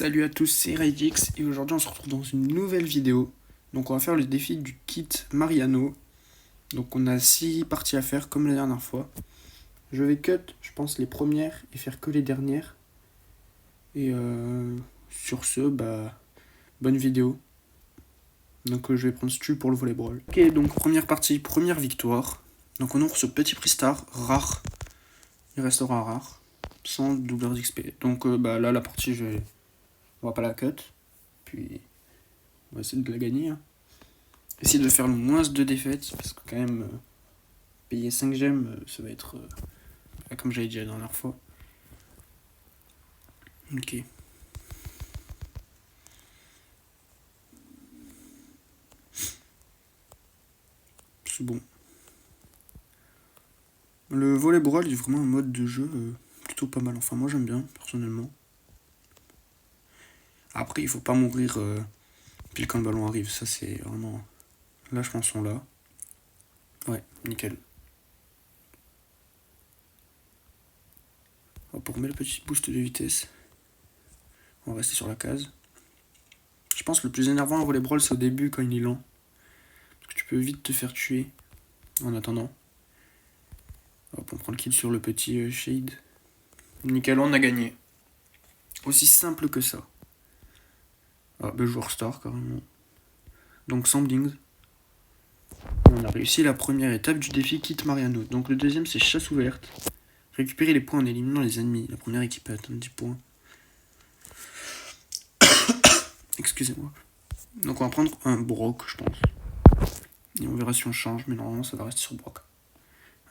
Salut à tous, c'est Raidix et aujourd'hui on se retrouve dans une nouvelle vidéo. Donc on va faire le défi du kit Mariano. Donc on a 6 parties à faire comme la dernière fois. Je vais cut, je pense, les premières et faire que les dernières. Et sur ce, bonne vidéo. Donc je vais prendre Stu pour le volleyball. Ok, donc première partie, première victoire. Donc on ouvre ce petit prix star, rare. Il restera rare, sans doubleurs d'XP. Donc là la partie, on va pas la cut. Puis on va essayer de la gagner. Essayer de faire le moins de défaites, parce que quand même, payer 5 gemmes, ça va être, comme j'avais dit la dernière fois. Ok. C'est bon. Le volleyball est vraiment un mode de jeu plutôt pas mal. Enfin, moi j'aime bien, personnellement. Après, il faut pas mourir pile quand le ballon arrive. Ça, c'est vraiment la chanson là. Ouais, nickel. Pour remettre le petit boost de vitesse, on va rester sur la case. Je pense que le plus énervant en volleyball, c'est au début quand il est lent. Parce que tu peux vite te faire tuer en attendant. Hop, on prend le kill sur le petit shade. Nickel, on a gagné. Aussi simple que ça. Ah, joueur star carrément. Donc sans blings. On a réussi la première étape du défi Kit Mariano. Donc le deuxième c'est chasse ouverte. Récupérer les points en éliminant les ennemis. La première équipe a atteint 10 points. Excusez-moi. Donc on va prendre un Brock, je pense. Et on verra si on change, mais normalement ça va rester sur Brock.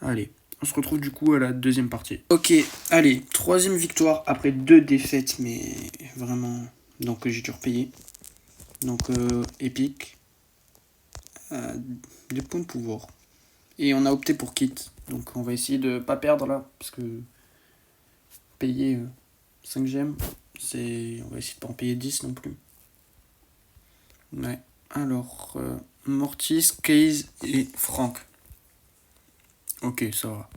Allez, on se retrouve du coup à la deuxième partie. Ok, allez, troisième victoire après 2 défaites, mais vraiment... Donc j'ai dû repayer. Donc épique. Des points de pouvoir. Et on a opté pour kit. Donc on va essayer de pas perdre là. Parce que payer 5 gemmes, c'est. On va essayer de pas en payer 10 non plus. Ouais. Alors, Mortis, Case et Franck. Ok, ça va.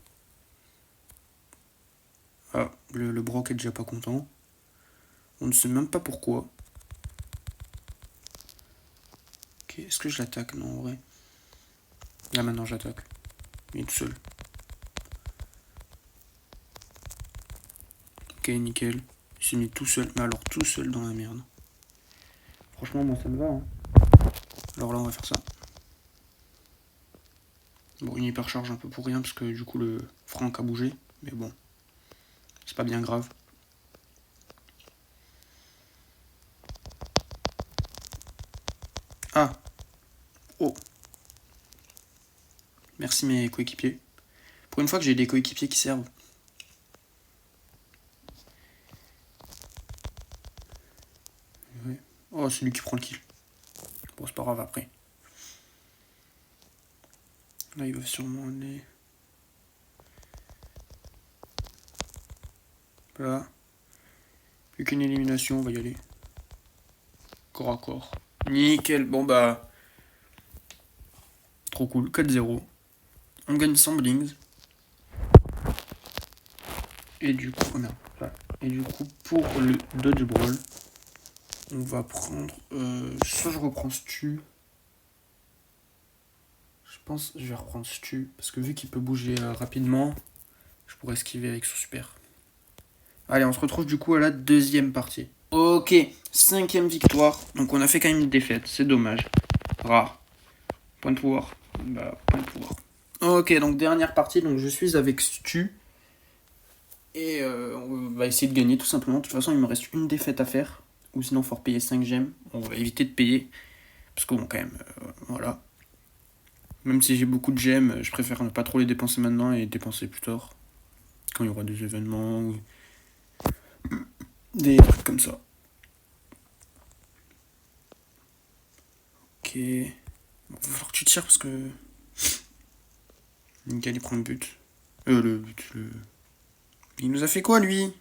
Ah, le Brock est déjà pas content. On ne sait même pas pourquoi. Ok, est-ce que je l'attaque? Non, en vrai. Là maintenant j'attaque. Il est tout seul. Ok, nickel. Il s'est mis tout seul. Mais alors tout seul dans la merde. Franchement, moi ça me va. Hein. Alors là, on va faire ça. Bon, une hypercharge un peu pour rien, parce que du coup, le Franck a bougé. Mais bon, c'est pas bien grave. Ah. Oh. Merci mes coéquipiers. Pour une fois que j'ai des coéquipiers qui servent. Ouais. Oh, c'est lui qui prend le kill. Bon, c'est pas grave après. Là, il va sûrement aller... Là. Plus qu'une élimination, on va y aller. Corps à corps. Nickel. Bon, trop cool. 4-0. On gagne 100 blings. Et du coup... Oh merde. Et du coup, pour le dodgeball, on va prendre... soit je reprends Stu. Je pense que je vais reprendre Stu. Parce que vu qu'il peut bouger rapidement, je pourrais esquiver avec son super. Allez, on se retrouve du coup à la deuxième partie. Ok, 5ème victoire. Donc on a fait quand même une défaite, c'est dommage. Rare. Point de pouvoir. Point de pouvoir. Ok, donc dernière partie, donc je suis avec Stu. Et on va essayer de gagner tout simplement. De toute façon, il me reste une défaite à faire. Ou sinon, il faut repayer 5 gemmes. On va éviter de payer. Parce que bon, quand même, voilà. Même si j'ai beaucoup de gemmes, je préfère ne pas trop les dépenser maintenant et dépenser plus tard. Quand il y aura des événements ou des trucs comme ça. Ok. Bon, va falloir que tu tires parce que... Nickel, il prend le but. Le but, Il nous a fait quoi, lui?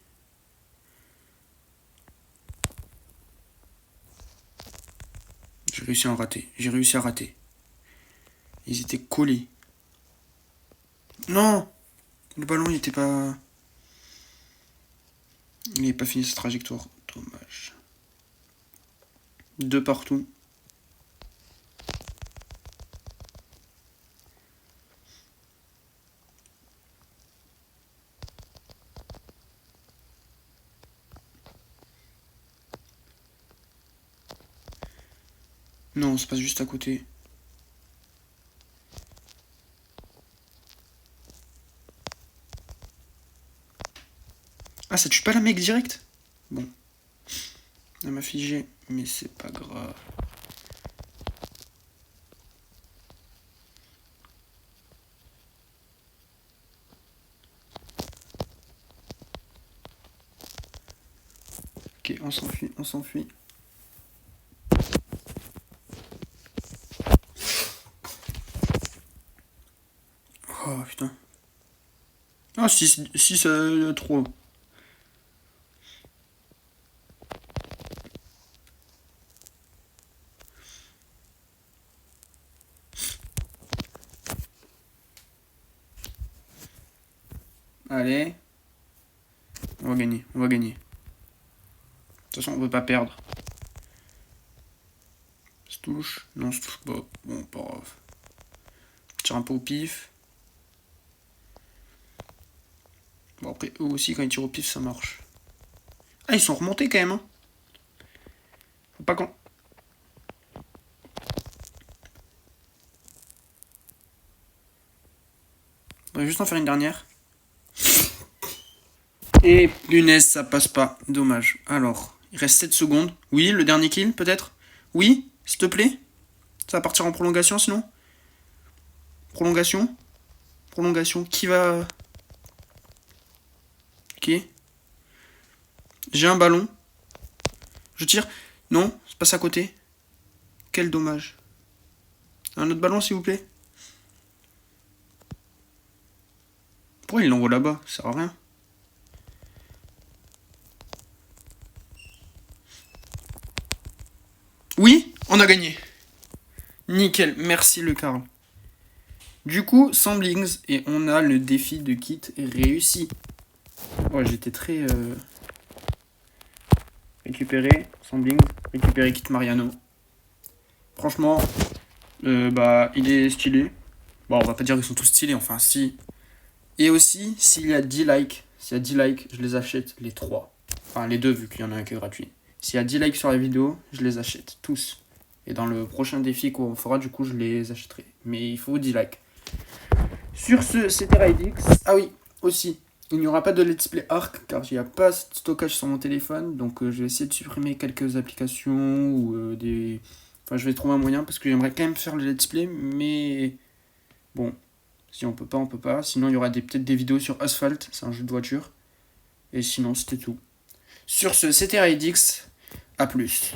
J'ai réussi à rater. J'ai réussi à rater. Ils étaient collés. Non! Le ballon, il était pas... Il n'avait pas fini sa trajectoire. Dommage. De partout. Non, ça passe juste à côté. Ah, ça tue pas la mec direct? Bon. Elle m'a figé, mais c'est pas grave. Ok, on s'enfuit, on s'enfuit. Oh putain. Ah, 6 trop. Allez. On va gagner, on va gagner. De toute façon, on veut pas perdre. Se touche. Non, se touche pas. Bon, pas grave. Tire un peu au pif. Bon, après, eux aussi, quand ils tirent au pif, ça marche. Ah, ils sont remontés quand même, hein. Faut pas qu'on... On va juste en faire une dernière. Et punaise, ça passe pas. Dommage. Alors, il reste 7 secondes. Oui, le dernier kill, peut-être? Oui, s'il te plaît. Ça va partir en prolongation, sinon? Prolongation? Prolongation. Qui va... Ok. J'ai un ballon. Je tire. Non, c'est passe à côté. Quel dommage. Un autre ballon, s'il vous plaît. Pourquoi il l'envoie là-bas? Ça sert à rien. Oui, on a gagné. Nickel, merci le Carl. Du coup, Samblings, et on a le défi de kit réussi. Ouais, j'étais très... Récupérer Samblings, récupérer kit Mariano. Franchement, bah, il est stylé. Bon, on va pas dire qu'ils sont tous stylés, enfin si. Et aussi, s'il y a 10 likes, je les achète les 3. Enfin, les 2, vu qu'il y en a un qui est gratuit. S'il y a 10 likes sur la vidéo, je les achète tous. Et dans le prochain défi qu'on fera, du coup, je les achèterai. Mais il faut 10 likes. Sur ce, c'était Raidix. Ah oui, aussi, il n'y aura pas de Let's Play Arc, car il n'y a pas de stockage sur mon téléphone. Donc, je vais essayer de supprimer quelques applications ou des... Enfin, je vais trouver un moyen, parce que j'aimerais quand même faire le Let's Play, mais... Bon, si on peut pas, on peut pas. Sinon, il y aura peut-être des vidéos sur Asphalt, c'est un jeu de voiture. Et sinon, c'était tout. Sur ce, c'était Raidix. A plus.